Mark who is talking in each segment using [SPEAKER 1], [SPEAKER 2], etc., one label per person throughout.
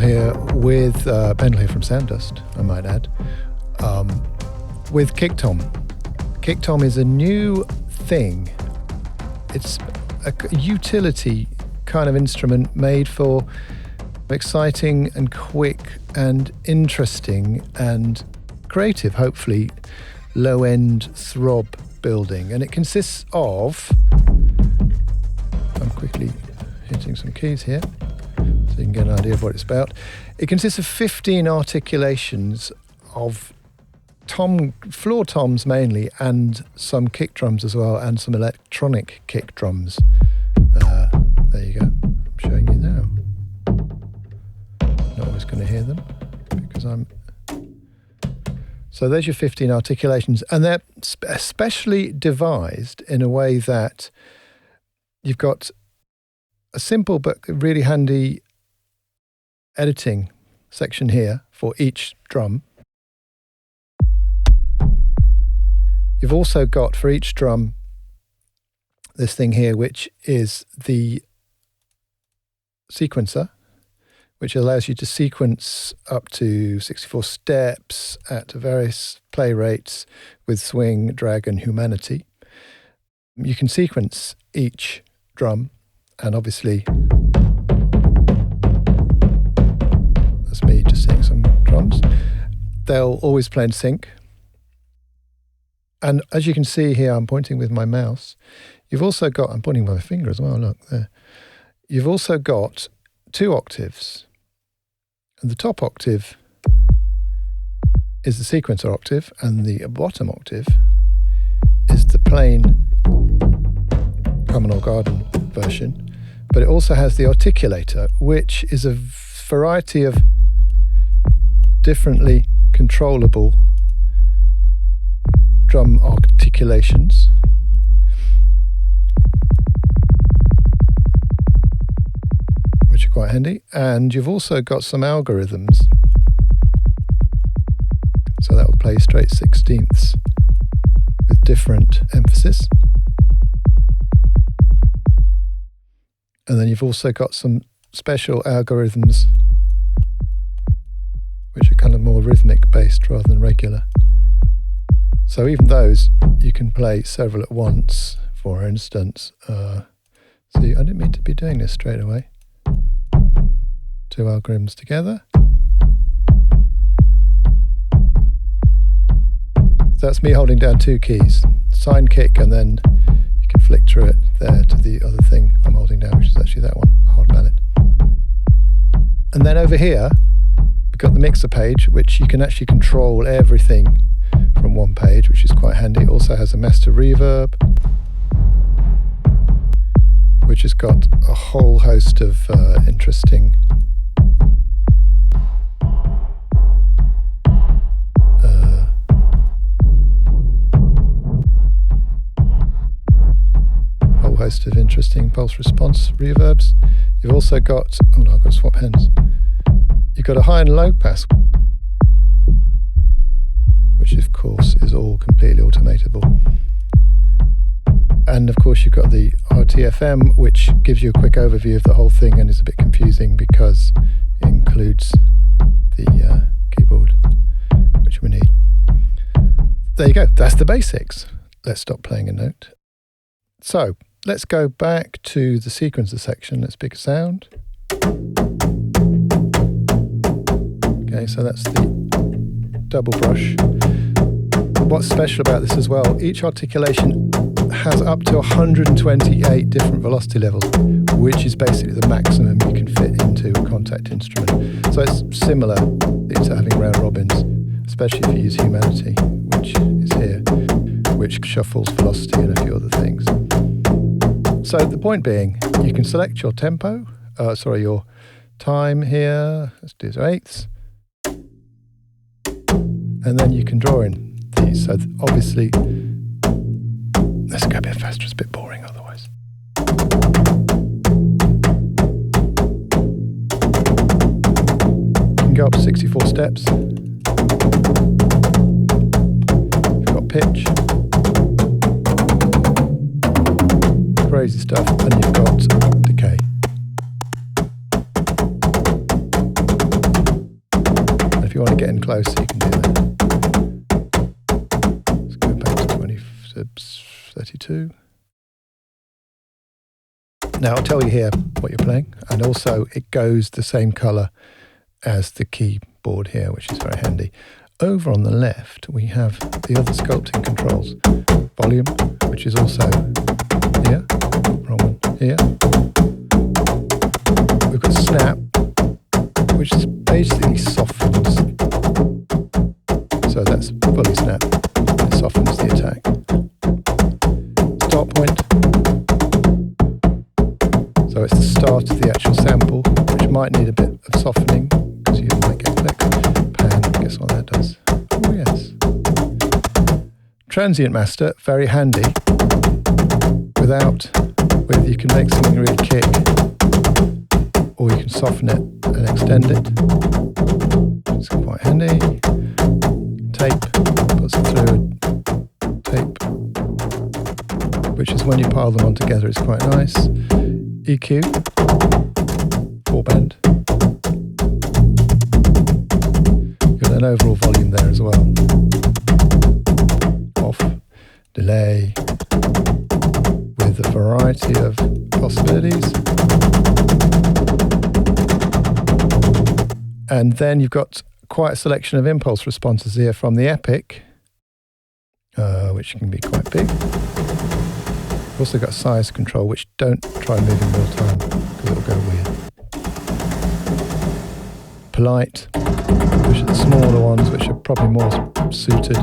[SPEAKER 1] here with Pendle here from Dust, I might add, with KICKTOM. KICKTOM is a new thing. It's a utility kind of instrument made for exciting and quick and interesting and creative, hopefully, low-end throb building. And it consists of, I'm quickly hitting some keys here so you can get an idea of what it's about. It consists of 15 articulations of floor toms mainly, and some kick drums as well, and some electronic kick drums. There you go. I'm showing you now. Not always going to hear them because I'm... So there's your 15 articulations, and they're especially devised in a way that you've got a simple but really handy editing section here for each drum. You've also got for each drum this thing here, which is the sequencer, which allows you to sequence up to 64 steps at various play rates with swing, drag, and humanity. You can sequence each drum, and obviously that's me just seeing some drums. They'll always play in sync. And as you can see here, I'm pointing with my mouse. You've also got, I'm pointing with my finger as well, look there. You've also got 2 octaves. And the top octave is the sequencer octave, and the bottom octave is the plain common or garden version. But it also has the articulator, which is a variety of differently controllable drum articulations. Which are quite handy. And you've also got some algorithms. So that will play straight 16ths with different emphasis. And then you've also got some special algorithms which are kind of more rhythmic based rather than regular. So even those, you can play several at once, for instance. See, I didn't mean to be doing this straight away. 2 algorithms together. That's me holding down 2 keys, sign kick, and then you can flick through it there to the other thing I'm holding down, which is actually that one, the hard mallet. And then over here, we've got the mixer page, which you can actually control everything from one page, which is quite handy. It also has a master reverb, which has got a whole host of interesting pulse response reverbs. You've also got, oh no, I've got to swap hands. You've got a high and low pass, which of course is all completely automatable. And of course you've got the RTFM, which gives you a quick overview of the whole thing and is a bit confusing because it includes the keyboard, which we need. There you go, that's the basics. Let's stop playing a note. So let's go back to the sequencer section. Let's pick a sound. Okay, so that's the double brush. What's special about this as well, each articulation has up to 128 different velocity levels, which is basically the maximum you can fit into a Kontakt instrument. So it's similar to having round robins, especially if you use humanity, which is here, which shuffles velocity and a few other things. So the point being, you can select your tempo, your time here, let's do 8ths, and then you can draw in these. So obviously, let's go a bit faster, it's a bit boring otherwise. You can go up to 64 steps. You've got pitch. Crazy stuff, and you've got decay. close so you can do that. Let's go back to 32. Now I'll tell you here what you're playing, and also it goes the same colour as the keyboard here, which is very handy. Over on the left we have the other sculpting controls. Volume, which is also here, wrong one, here. We've got snap, which basically softens. So that's fully snap. It softens the attack. Start point. So it's the start of the actual sample, which might need a bit of softening because you might get clicks. Pan, guess what that does? Oh yes. Transient master, very handy. With you can make something really kick, or you can soften it and extend it. It's quite handy. Tape, puts it through tape, which is when you pile them on together, it's quite nice. EQ, 4-band. You've got an overall volume there as well. Off, delay, with a variety of possibilities. And then you've got quite a selection of impulse responses here from the Epic, which can be quite big. You've also got size control, which don't try moving in real time because it'll go weird. Polite, which are the smaller ones, which are probably more suited.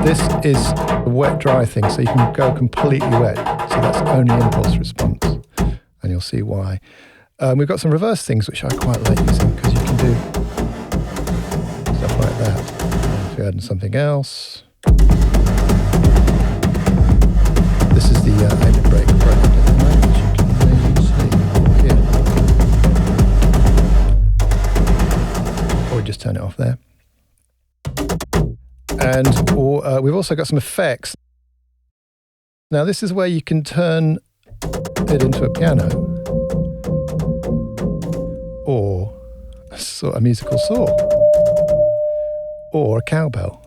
[SPEAKER 1] This is a wet-dry thing, so you can go completely wet. So that's only impulse response, and you'll see why. We've got some reverse things, which I quite like using, because you can do stuff like that. If you add in something else. This is the aim and break brand, which you can maybe see here. Or just turn it off there. And we've also got some effects. Now this is where you can turn it into a piano or a musical saw or a cowbell,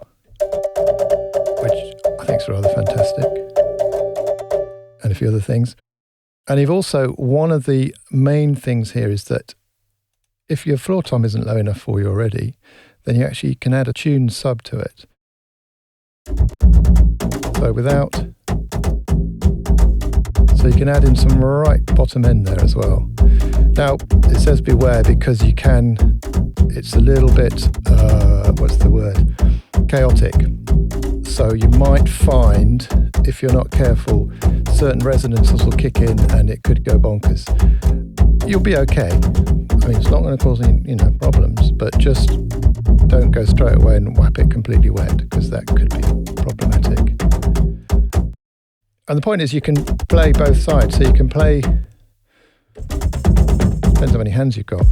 [SPEAKER 1] which I think is rather fantastic, and a few other things. And you've also, one of the main things here is that if your floor tom isn't low enough for you already, then you actually can add a tune sub to it. So you can add in some right bottom end there as well. Now, it says beware because it's a little bit, chaotic. So you might find, if you're not careful, certain resonances will kick in and it could go bonkers. You'll be okay. I mean, it's not going to cause any, problems, but just don't go straight away and whap it completely wet, because that could be problematic. And the point is you can play both sides. So you can play, depends how many hands you've got.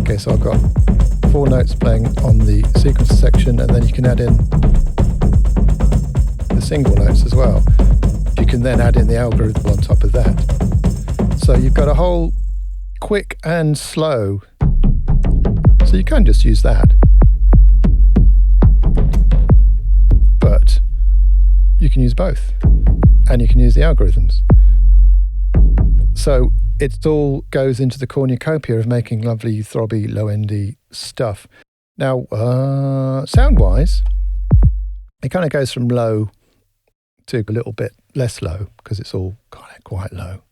[SPEAKER 1] Okay, so I've got 4 notes playing on the sequencer section, and then you can add in the single notes as well. You can then add in the algorithm on top of that. So you've got a whole quick and slow. So you can just use that. But you can use both. And you can use the algorithms. So it all goes into the cornucopia of making lovely, throbby, low-endy stuff. Now, sound-wise, it kind of goes from low to a little bit less low, because it's all kind of quite low.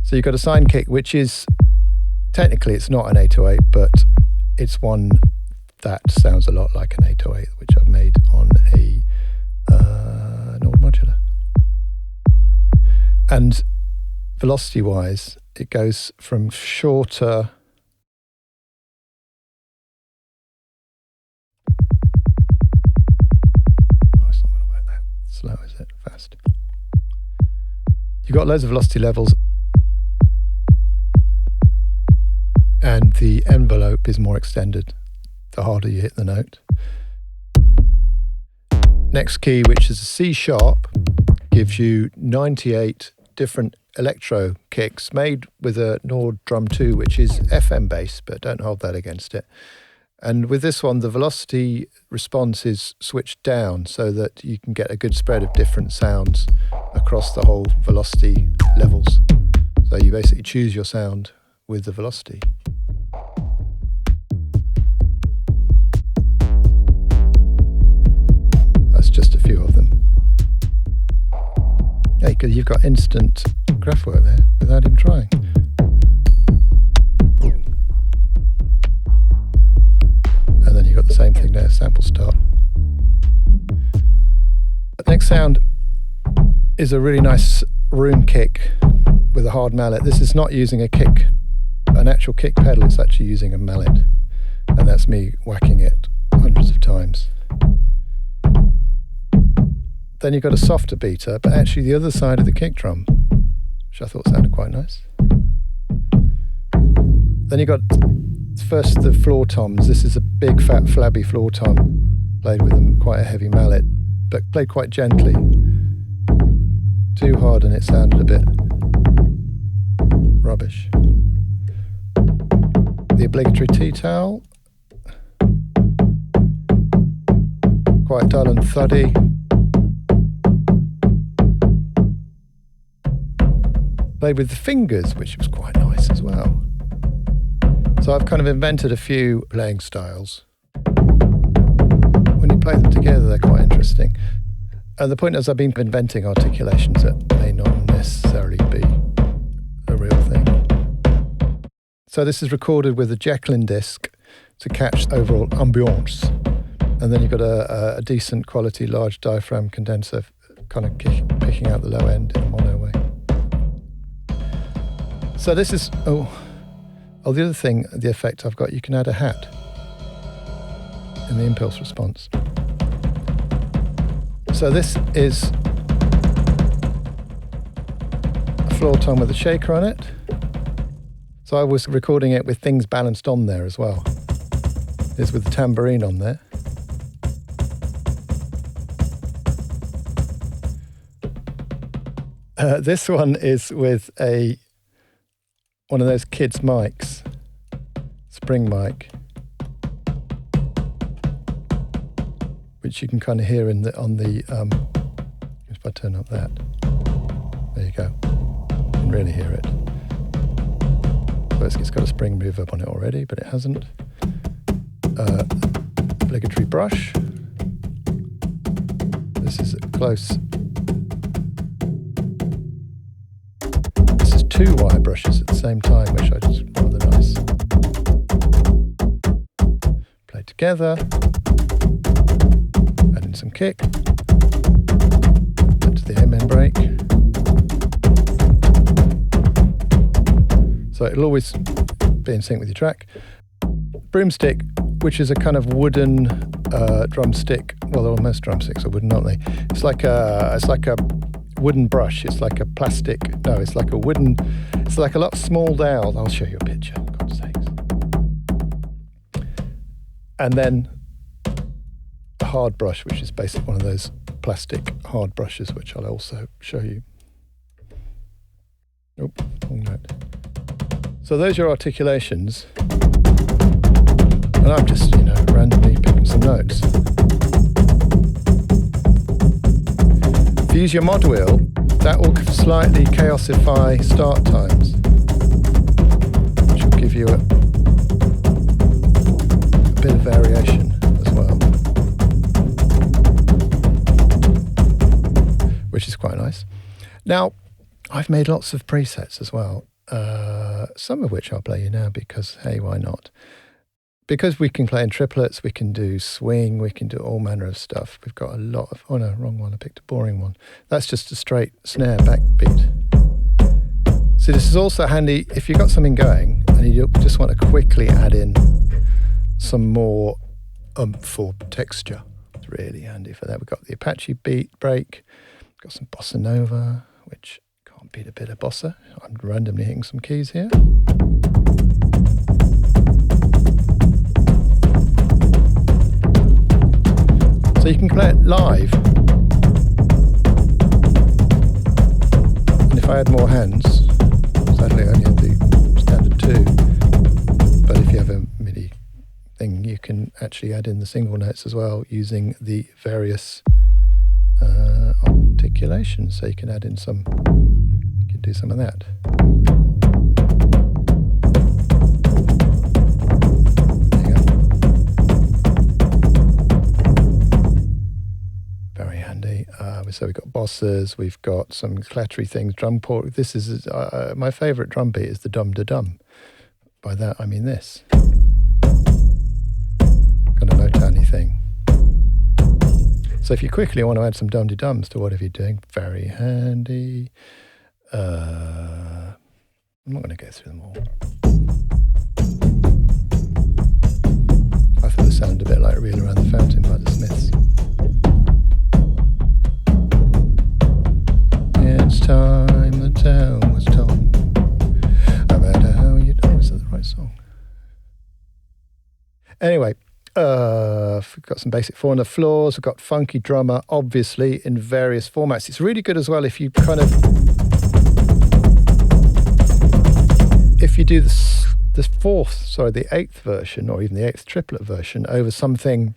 [SPEAKER 1] So you've got a sine kick, which is, technically it's not an 808, but it's one that sounds a lot like an 808, which I've made on an old modular. And velocity-wise, it goes from shorter it's not going to work that slow, is it? Fast. You've got loads of velocity levels, and the envelope is more extended the harder you hit the note. Next key, which is a C sharp, gives you 98 different electro kicks made with a Nord Drum 2, which is FM based, but don't hold that against it. And with this one, the velocity response is switched down so that you can get a good spread of different sounds across the whole velocity levels. So you basically choose your sound with the velocity. That's just a few of them. Yeah, because you've got instant graph work there without even trying. Ooh. And then you've got the same thing there, sample start. The next sound is a really nice room kick with a hard mallet. This is not using a kick, an actual kick pedal, it's actually using a mallet. And that's me whacking it hundreds of times. Then you've got a softer beater, but actually the other side of the kick drum, which I thought sounded quite nice. Then you've got first the floor toms. This is a big fat flabby floor tom, played with quite a heavy mallet, but played quite gently. Too hard and it sounded a bit rubbish. The obligatory tea towel, quite dull and thuddy. Played with the fingers, which was quite nice as well. So I've kind of invented a few playing styles. When you play them together, they're quite interesting. And the point is, I've been inventing articulations that may not necessarily be a real thing. So this is recorded with a Jacqueline disc to catch overall ambiance. And then you've got a decent quality large diaphragm condenser kind of picking out the low end in a mono way. So this is, the other thing, the effect I've got, you can add a hat in the impulse response. So this is a floor tom with a shaker on it. So I was recording it with things balanced on there as well. It's with the tambourine on there. This one is with one of those kids' mics, spring mic, which you can kind of hear if I turn up that, there you go, you can really hear it. So it's got a spring reverb on it already, but it hasn't. Obligatory brush. This is close. Two wire brushes at the same time, which I just rather nice. Play together, add in some kick, add to the amen break. So it'll always be in sync with your track. Broomstick, which is a kind of wooden drumstick. Well, most drumsticks are wooden, aren't they? It's like a wooden brush. It's like a plastic. No, it's like a wooden. It's like a lot smalled out. I'll show you a picture, for God's sakes. And then a hard brush, which is basically one of those plastic hard brushes, which I'll also show you. Nope, wrong note. So those are your articulations. And I'm just, randomly picking some notes. If you use your mod wheel, that will slightly chaosify start times, which will give you a bit of variation as well, which is quite nice. Now, I've made lots of presets as well, some of which I'll play you now because, hey, why not? Because we can play in triplets, we can do swing, we can do all manner of stuff. We've got a lot of, oh no, wrong one, I picked a boring one. That's just a straight snare backbeat. So this is also handy if you've got something going and you just want to quickly add in some more oomph or texture. It's really handy for that. We've got the Apache beat break, got some bossa nova, which can't beat a bit of bossa. I'm randomly hitting some keys here. So you can play it live. And if I had more hands, sadly I only have the standard 2, but if you have a MIDI thing, you can actually add in the single notes as well using the various articulations. So you can add in some, you can do some of that. There you go. Very handy. So we've got bosses, we've got some clattery things, drum port. This is my favourite drum beat is the dum-da-dum. By that I mean this. Got a Motowny thing. So if you quickly want to add some dum-de-dums to whatever you're doing, very handy. I'm not going to go through them all. I thought it sounded a bit like Reel Around the Fountain by the Smiths. It's time the town was told. No matter how you know, is that the right song? Anyway, we've got some basic 4 on the floors. We've got Funky Drummer, obviously, in various formats. It's really good as well if you kind of... if you do the 8th version, or even the 8th triplet version, over something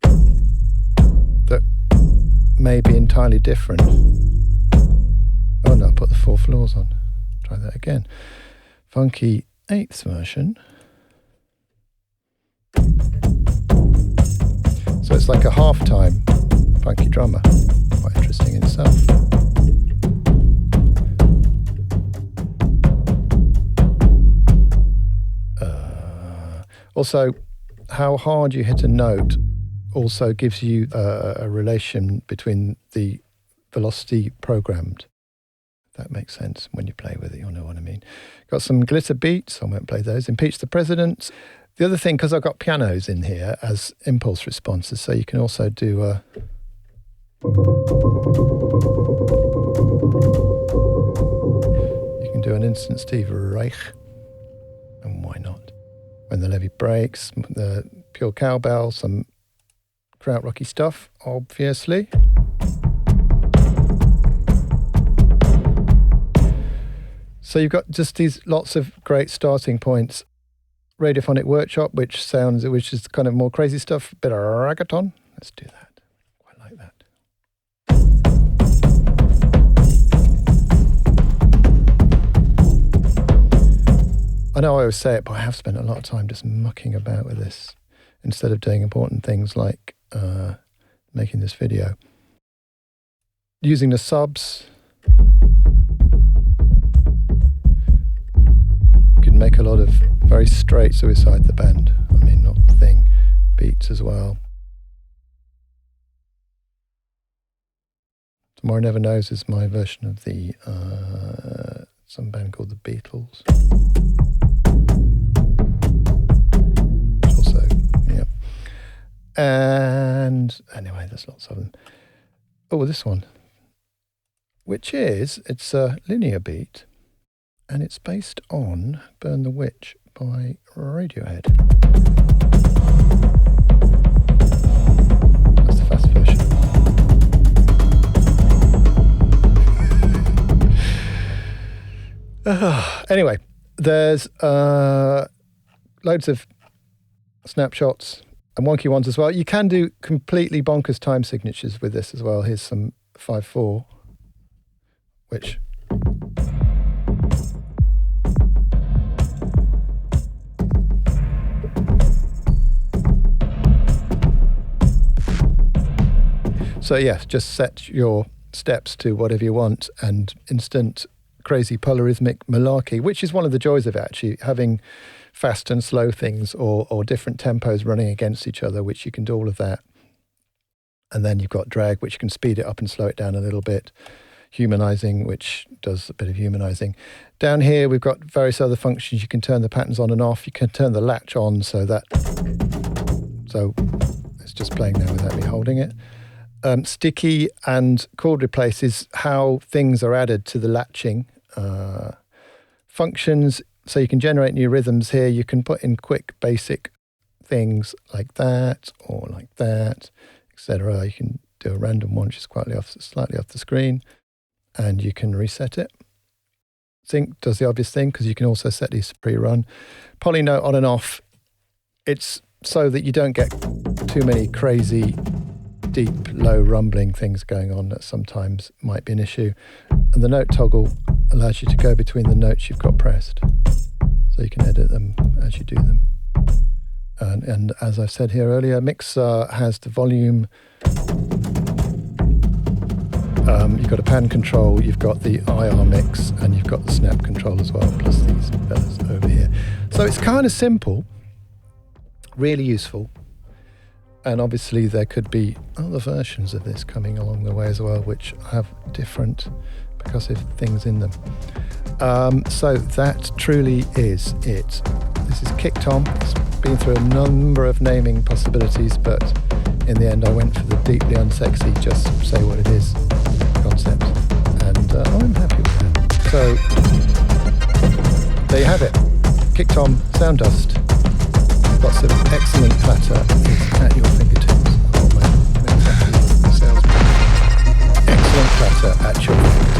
[SPEAKER 1] that may be entirely different. Oh no, I put the 4 floors on. Try that again. Funky 8th version. So it's like a half-time Funky Drummer. Quite interesting in itself. Also, how hard you hit a note also gives you a relation between the velocity programmed. That makes sense. When you play with it, you'll know what I mean. Got some glitter beats. I won't play those. Impeach the President. The other thing, because I've got pianos in here as impulse responses, so you can also do you can do an instant Steve Reich, and why not? When the levee breaks, the pure cowbell, some krautrocky stuff, obviously. So you've got just these lots of great starting points. Radiophonic Workshop, which is kind of more crazy stuff, a bit of reggaeton. Let's do that. Quite like that. I know I always say it, but I have spent a lot of time just mucking about with this instead of doing important things like making this video. Using the subs, you can make a lot of very straight Suicide the Band, I mean not the thing, beats as well. Tomorrow Never Knows is my version of the some band called the Beatles. Also, yeah. And anyway, there's lots of them. Oh, this one, which is, it's a linear beat, and it's based on Burn the Witch by Radiohead. That's the fast version. Anyway, there's loads of snapshots and wonky ones as well. You can do completely bonkers time signatures with this as well. Here's some 5/4, which... So yeah, just set your steps to whatever you want and instant crazy polyrhythmic malarkey, which is one of the joys of it, actually, having fast and slow things or different tempos running against each other, which you can do all of that. And then you've got drag, which you can speed it up and slow it down a little bit. Humanizing, which does a bit of humanizing. Down here, we've got various other functions. You can turn the patterns on and off. You can turn the latch on so it's just playing now without me holding it. Sticky and chord replace is how things are added to the latching. Functions, so you can generate new rhythms here. You can put in quick basic things like that or like that, etc. You can do a random one, which is slightly off the screen. and you can reset it. Sync does the obvious thing because you can also set these to pre-run. Polynote on and off, it's so that you don't get too many crazy, deep, low rumbling things going on that sometimes might be an issue. And the note toggle allows you to go between the notes you've got pressed, so you can edit them as you do them. And as I said here earlier, Mixer has the volume. You've got a pan control, you've got the IR mix, and you've got the snap control as well, plus these bells over here. So it's kind of simple, really useful. And obviously there could be other versions of this coming along the way as well, which have different percussive things in them. So that truly is it. This is KICKTOM. It's been through a number of naming possibilities, but in the end I went for the deeply unsexy, just say what it is concept, and I'm happy with that. So there you have it. KICKTOM Sound Dust. Lots of excellent clatter is at your fingertips. Oh man, excellent clatter at your fingertips.